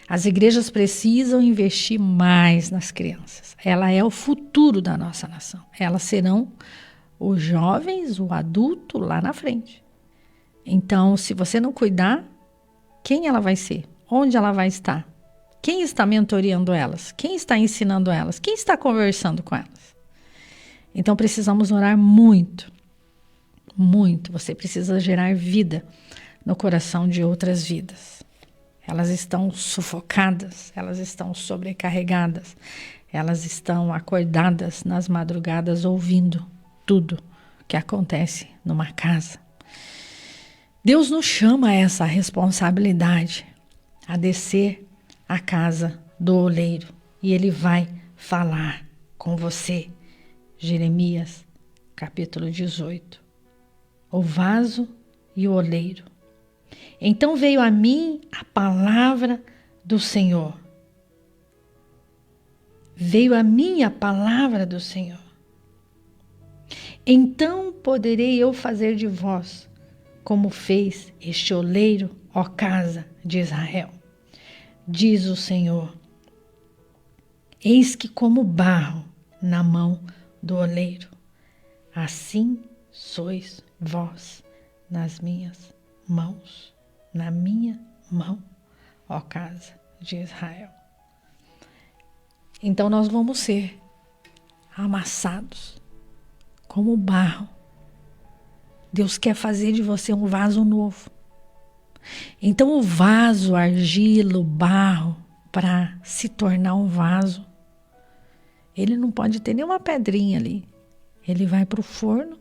As igrejas precisam investir mais nas crianças. Ela é o futuro da nossa nação. Elas serão os jovens, o adulto lá na frente. Então, se você não cuidar, quem ela vai ser? Onde ela vai estar? Quem está mentoreando elas? Quem está ensinando elas? Quem está conversando com elas? Então, precisamos orar muito, muito. Você precisa gerar vida no coração de outras vidas. Elas estão sufocadas, elas estão sobrecarregadas, elas estão acordadas nas madrugadas ouvindo tudo que acontece numa casa. Deus nos chama a essa responsabilidade, a descer à casa do oleiro, e Ele vai falar com você. Jeremias, capítulo 18. O vaso e o oleiro. Então veio a mim a palavra do Senhor. Veio a mim a palavra do Senhor. Então poderei eu fazer de vós como fez este oleiro, ó casa de Israel. Diz o Senhor: eis que como barro na mão do oleiro, assim sois vós nas minhas mãos, na minha mão, ó casa de Israel. Então nós vamos ser amassados como barro. Deus quer fazer de você um vaso novo. Então o vaso, argila, o barro, para se tornar um vaso, ele não pode ter nenhuma pedrinha ali. Ele vai para o forno.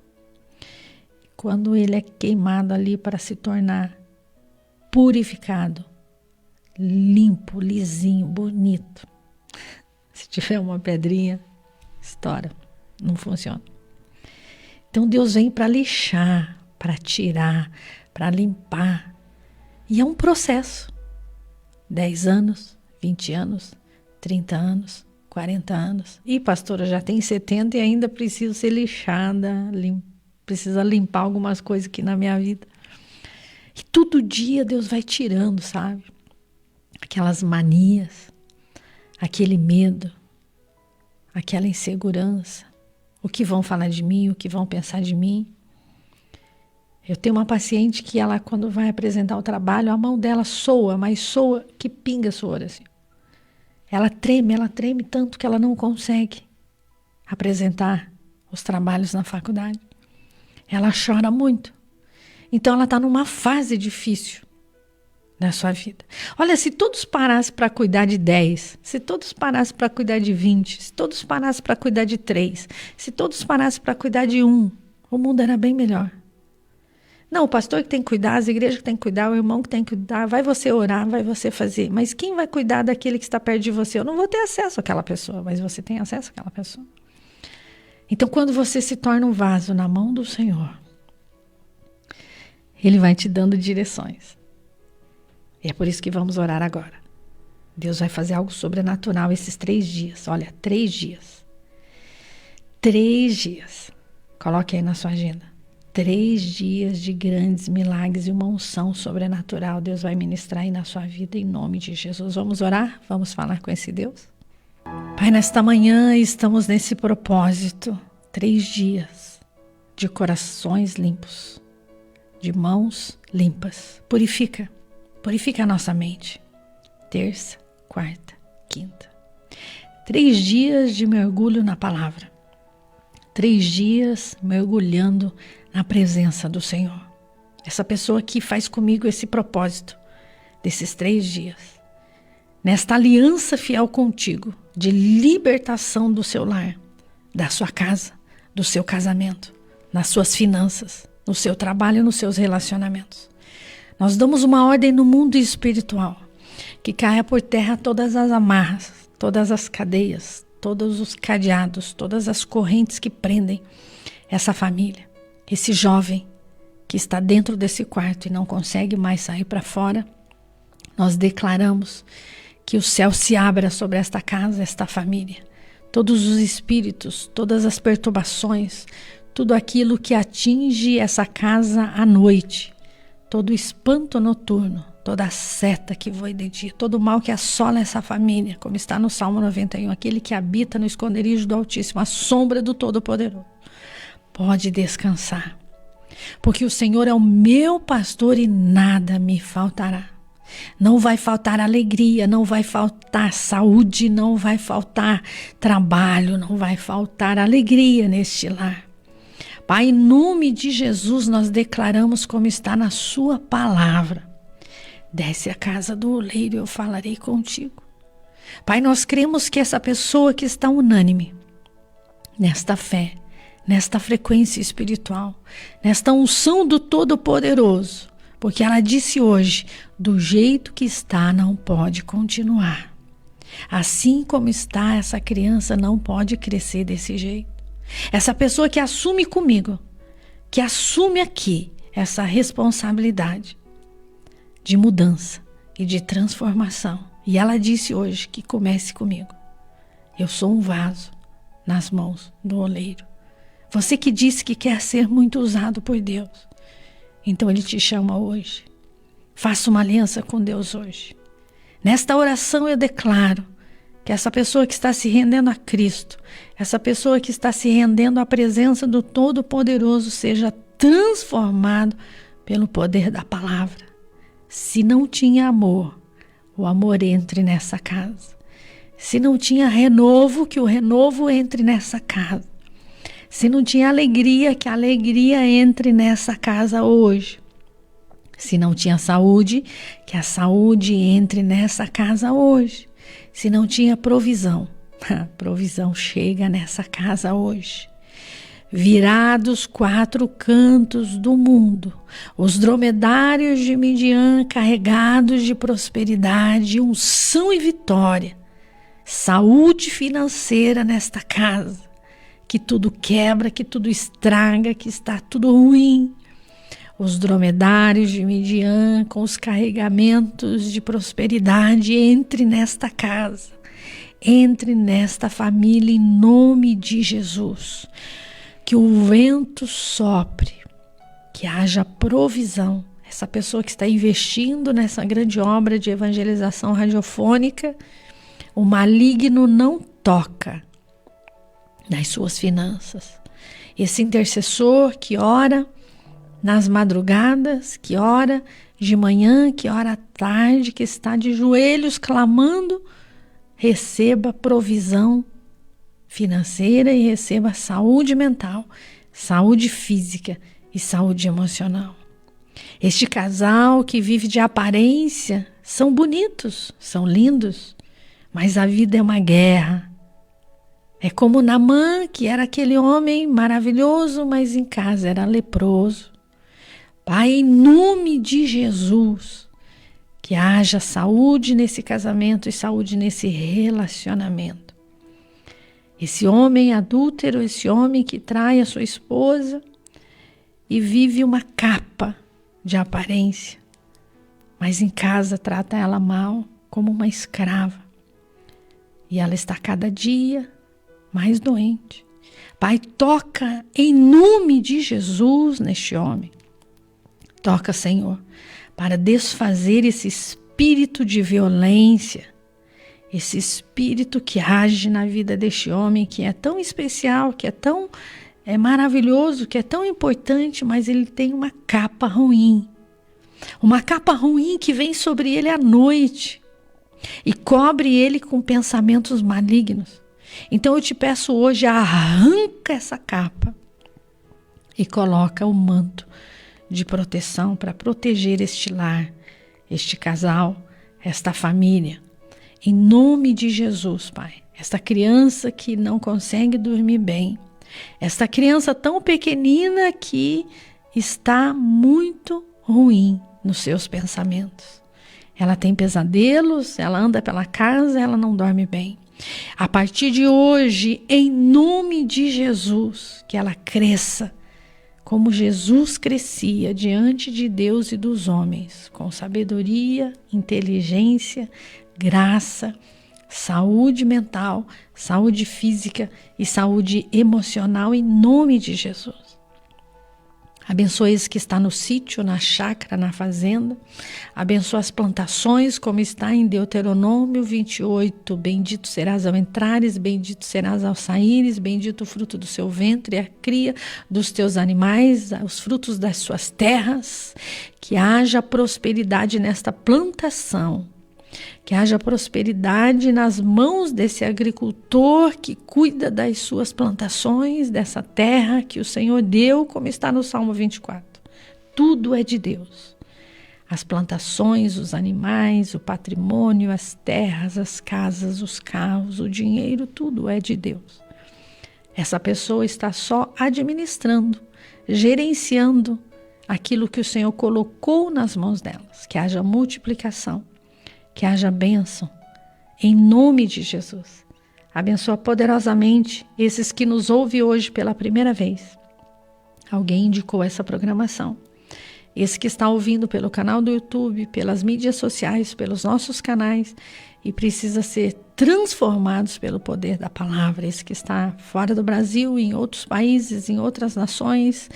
Quando ele é queimado ali para se tornar purificado, limpo, lisinho, bonito. Se tiver uma pedrinha, estoura, não funciona. Então Deus vem para lixar, para tirar, para limpar. E é um processo. 10 anos, 20 anos, 30 anos, 40 anos. E pastora, já tem 70 e ainda preciso ser lixada, precisa limpar algumas coisas aqui na minha vida. E todo dia Deus vai tirando, sabe? Aquelas manias, aquele medo, aquela insegurança. O que vão falar de mim, o que vão pensar de mim. Eu tenho uma paciente que ela, quando vai apresentar o trabalho, a mão dela soa, mas soa que pinga suor assim. Ela treme tanto que ela não consegue apresentar os trabalhos na faculdade. Ela chora muito. Então ela está numa fase difícil da sua vida. Olha, se todos parassem para cuidar de 10, se todos parassem para cuidar de 20, se todos parassem para cuidar de 3, se todos parassem para cuidar de 1, o mundo era bem melhor. Não, o pastor que tem que cuidar, as igrejas que tem que cuidar, o irmão que tem que cuidar, vai você orar, vai você fazer. Mas quem vai cuidar daquele que está perto de você? Eu não vou ter acesso àquela pessoa, mas você tem acesso àquela pessoa. Então, quando você se torna um vaso na mão do Senhor, Ele vai te dando direções. E é por isso que vamos orar agora. Deus vai fazer algo sobrenatural esses 3 dias. Olha, 3 dias. 3 dias. Coloque aí na sua agenda. 3 dias de grandes milagres e uma unção sobrenatural. Deus vai ministrar aí na sua vida em nome de Jesus. Vamos orar? Vamos falar com esse Deus? Pai, nesta manhã estamos nesse propósito. 3 dias de corações limpos, de mãos limpas. Purifica a nossa mente. Terça, quarta, quinta. 3 dias de mergulho na palavra. 3 dias mergulhando na presença do Senhor. Essa pessoa que faz comigo esse propósito desses 3 dias, nesta aliança fiel contigo, de libertação do seu lar, da sua casa, do seu casamento, nas suas finanças, no seu trabalho, nos seus relacionamentos. Nós damos uma ordem no mundo espiritual, que caia por terra todas as amarras, todas as cadeias, todos os cadeados, todas as correntes que prendem essa família, esse jovem que está dentro desse quarto e não consegue mais sair para fora. Nós declaramos que o céu se abra sobre esta casa, esta família. Todos os espíritos, todas as perturbações, tudo aquilo que atinge essa casa à noite, todo o espanto noturno, toda a seta que voa de dia, todo o mal que assola essa família, como está no Salmo 91, aquele que habita no esconderijo do Altíssimo, a sombra do Todo-Poderoso, pode descansar, porque o Senhor é o meu pastor e nada me faltará. Não vai faltar alegria, não vai faltar saúde, não vai faltar trabalho, não vai faltar alegria neste lar. Pai, em nome de Jesus, nós declaramos como está na sua palavra. Desce à casa do oleiro e eu falarei contigo. Pai, nós cremos que essa pessoa que está unânime nesta fé, nesta frequência espiritual, nesta unção do Todo-Poderoso, porque ela disse hoje, do jeito que está não pode continuar. Assim como está, essa criança não pode crescer desse jeito. Essa pessoa que assume comigo, que assume aqui essa responsabilidade de mudança e de transformação. E ela disse hoje que comece comigo. Eu sou um vaso nas mãos do oleiro. Você que disse que quer ser muito usado por Deus, então Ele te chama hoje. Faça uma aliança com Deus hoje. Nesta oração eu declaro que essa pessoa que está se rendendo a Cristo, essa pessoa que está se rendendo à presença do Todo-Poderoso, seja transformado pelo poder da palavra. Se não tinha amor, o amor entre nessa casa. Se não tinha renovo, que o renovo entre nessa casa. Se não tinha alegria, que a alegria entre nessa casa hoje. Se não tinha saúde, que a saúde entre nessa casa hoje. Se não tinha provisão, a provisão chega nessa casa hoje. Virados 4 cantos do mundo, os dromedários de Midian carregados de prosperidade, unção e vitória, saúde financeira nesta casa, que tudo quebra, que tudo estraga, que está tudo ruim. Os dromedários de Midian com os carregamentos de prosperidade, entre nesta casa, entre nesta família em nome de Jesus. Que o vento sopre, que haja provisão. Essa pessoa que está investindo nessa grande obra de evangelização radiofônica, o maligno não toca nas suas finanças. Esse intercessor que ora nas madrugadas, que ora de manhã, que ora à tarde, que está de joelhos clamando, receba provisão financeira e receba saúde mental, saúde física e saúde emocional. Este casal que vive de aparência são bonitos, são lindos, mas a vida é uma guerra. É como Naamã, que era aquele homem maravilhoso, mas em casa era leproso. Pai, em nome de Jesus, que haja saúde nesse casamento e saúde nesse relacionamento. Esse homem adúltero, esse homem que trai a sua esposa e vive uma capa de aparência, mas em casa trata ela mal, como uma escrava. E ela está cada dia mais doente. Pai, toca em nome de Jesus neste homem. Toca, Senhor, para desfazer esse espírito de violência, esse espírito que age na vida deste homem, que é tão especial, que é tão maravilhoso, que é tão importante, mas ele tem uma capa ruim. Uma capa ruim que vem sobre ele à noite e cobre ele com pensamentos malignos. Então eu te peço hoje, arranca essa capa e coloca o manto de proteção para proteger este lar, este casal, esta família. Em nome de Jesus, Pai. Esta criança que não consegue dormir bem. Esta criança tão pequenina que está muito ruim nos seus pensamentos. Ela tem pesadelos, ela anda pela casa, ela não dorme bem. A partir de hoje, em nome de Jesus, que ela cresça como Jesus crescia diante de Deus e dos homens, com sabedoria, inteligência, graça, saúde mental, saúde física e saúde emocional, em nome de Jesus. Abençoa esse que está no sítio, na chácara, na fazenda. Abençoa as plantações, como está em Deuteronômio 28. Bendito serás ao entrares, bendito serás ao saíres, bendito o fruto do seu ventre, a cria dos teus animais, os frutos das suas terras. Que haja prosperidade nesta plantação. Que haja prosperidade nas mãos desse agricultor que cuida das suas plantações, dessa terra que o Senhor deu, como está no Salmo 24. Tudo é de Deus. As plantações, os animais, o patrimônio, as terras, as casas, os carros, o dinheiro, tudo é de Deus. Essa pessoa está só administrando, gerenciando aquilo que o Senhor colocou nas mãos delas. Que haja multiplicação. Que haja bênção, em nome de Jesus. Abençoa poderosamente esses que nos ouvem hoje pela primeira vez. Alguém indicou essa programação. Esse que está ouvindo pelo canal do YouTube, pelas mídias sociais, pelos nossos canais e precisa ser transformados pelo poder da palavra. Esse que está fora do Brasil, em outros países, em outras nações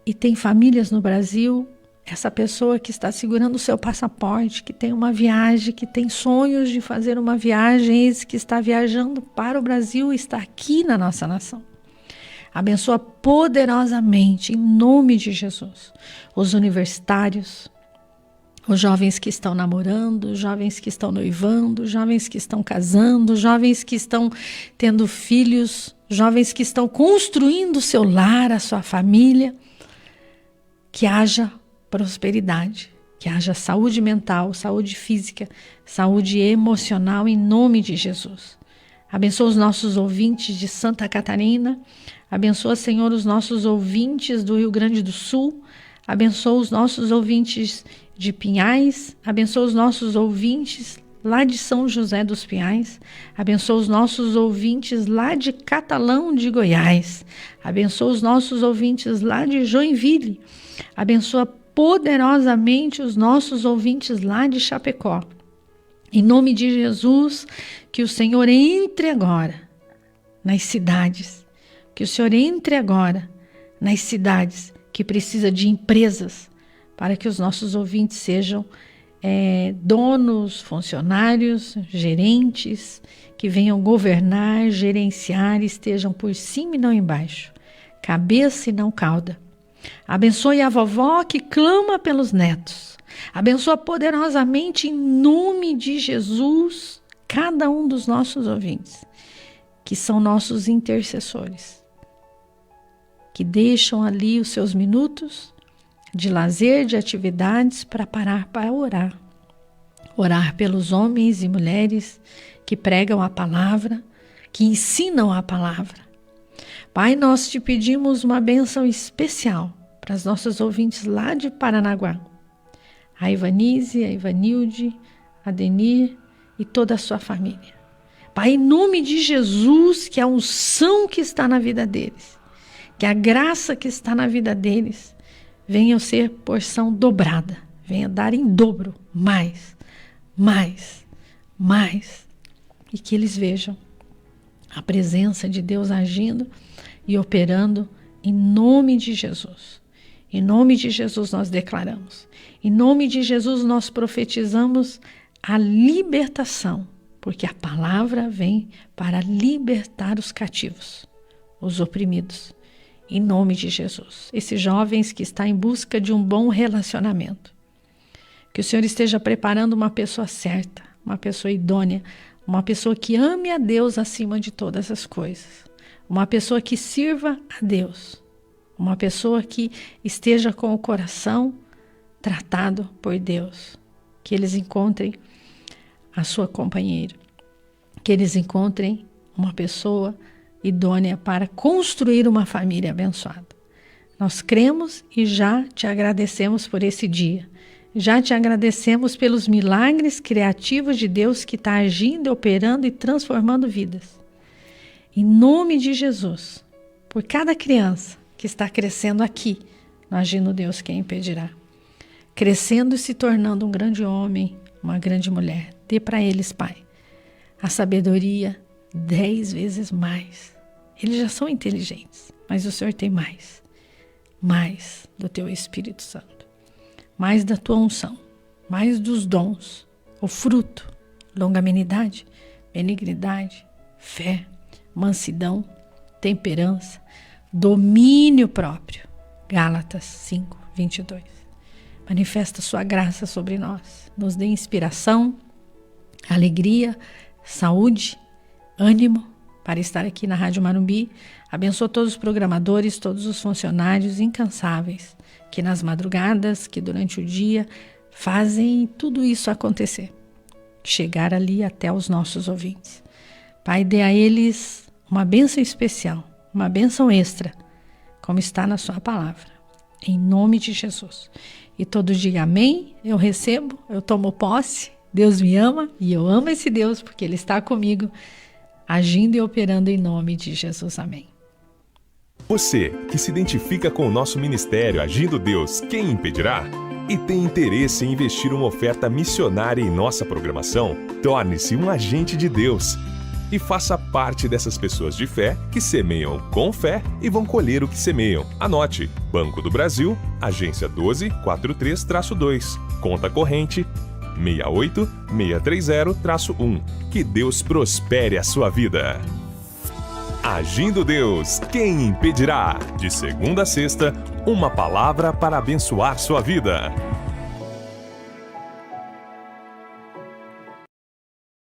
e tem famílias no Brasil. Essa pessoa que está segurando o seu passaporte, que tem uma viagem, que tem sonhos de fazer uma viagem, esse que está viajando para o Brasil e está aqui na nossa nação. Abençoa poderosamente, em nome de Jesus, os universitários, os jovens que estão namorando, os jovens que estão noivando, os jovens que estão casando, os jovens que estão tendo filhos, jovens que estão construindo o seu lar, a sua família. Que haja prosperidade, que haja saúde mental, saúde física, saúde emocional, em nome de Jesus. Abençoa os nossos ouvintes de Santa Catarina, abençoa, Senhor, os nossos ouvintes do Rio Grande do Sul, abençoa os nossos ouvintes de Pinhais, abençoa os nossos ouvintes lá de São José dos Pinhais, abençoa os nossos ouvintes lá de Catalão de Goiás, abençoa os nossos ouvintes lá de Joinville, abençoa poderosamente os nossos ouvintes lá de Chapecó. Em nome de Jesus, que o Senhor entre agora nas cidades, que o Senhor entre agora nas cidades que precisa de empresas para que os nossos ouvintes sejam donos, funcionários, gerentes, que venham governar, gerenciar, estejam por cima e não embaixo, cabeça e não cauda. Abençoe a vovó que clama pelos netos. Abençoa poderosamente, em nome de Jesus, cada um dos nossos ouvintes, que são nossos intercessores, que deixam ali os seus minutos de lazer, de atividades, para parar para orar. Orar pelos homens e mulheres que pregam a palavra, que ensinam a palavra. Pai, nós te pedimos uma bênção especial para as nossas ouvintes lá de Paranaguá. A Ivanise, a Ivanilde, a Denir e toda a sua família. Pai, em nome de Jesus, que a unção que está na vida deles, que a graça que está na vida deles, venha ser porção dobrada, venha dar em dobro, mais, e que eles vejam a presença de Deus agindo e operando em nome de Jesus. Em nome de Jesus nós declaramos. Em nome de Jesus nós profetizamos a libertação, porque a palavra vem para libertar os cativos, os oprimidos. Em nome de Jesus. Esses jovens que estão em busca de um bom relacionamento. Que o Senhor esteja preparando uma pessoa certa, uma pessoa idônea, uma pessoa que ame a Deus acima de todas as coisas. Uma pessoa que sirva a Deus. Uma pessoa que esteja com o coração tratado por Deus, que eles encontrem a sua companheira, que eles encontrem uma pessoa idônea para construir uma família abençoada. Nós cremos e já te agradecemos por esse dia. Já te agradecemos pelos milagres criativos de Deus que está agindo, operando e transformando vidas. Em nome de Jesus, por cada criança que está crescendo aqui, no Agindo Deus, quem impedirá? Crescendo e se tornando um grande homem, uma grande mulher. Dê para eles, Pai, a sabedoria 10 vezes mais. Eles já são inteligentes, mas o Senhor tem mais. Mais do teu Espírito Santo. Mais da tua unção. Mais dos dons. O fruto. Longanimidade, benignidade, fé, mansidão, temperança, domínio próprio. Gálatas 5, 22. Manifesta sua graça sobre nós. Nos dê inspiração, alegria, saúde, ânimo para estar aqui na Rádio Marumbi. Abençoa todos os programadores, todos os funcionários incansáveis que nas madrugadas, que durante o dia fazem tudo isso acontecer. Chegar ali até os nossos ouvintes. Pai, dê a eles uma bênção especial, uma bênção extra, como está na sua palavra. Em nome de Jesus. E todos digam amém, eu recebo, eu tomo posse, Deus me ama e eu amo esse Deus porque Ele está comigo, agindo e operando em nome de Jesus. Amém. Você que se identifica com o nosso ministério Agindo Deus, quem impedirá? E tem interesse em investir uma oferta missionária em nossa programação? Torne-se um agente de Deus e faça parte dessas pessoas de fé que semeiam com fé e vão colher o que semeiam. Anote: Banco do Brasil, agência 1243-2, conta corrente 68630-1. Que Deus prospere a sua vida. Agindo Deus, quem impedirá? De segunda a sexta, uma palavra para abençoar sua vida.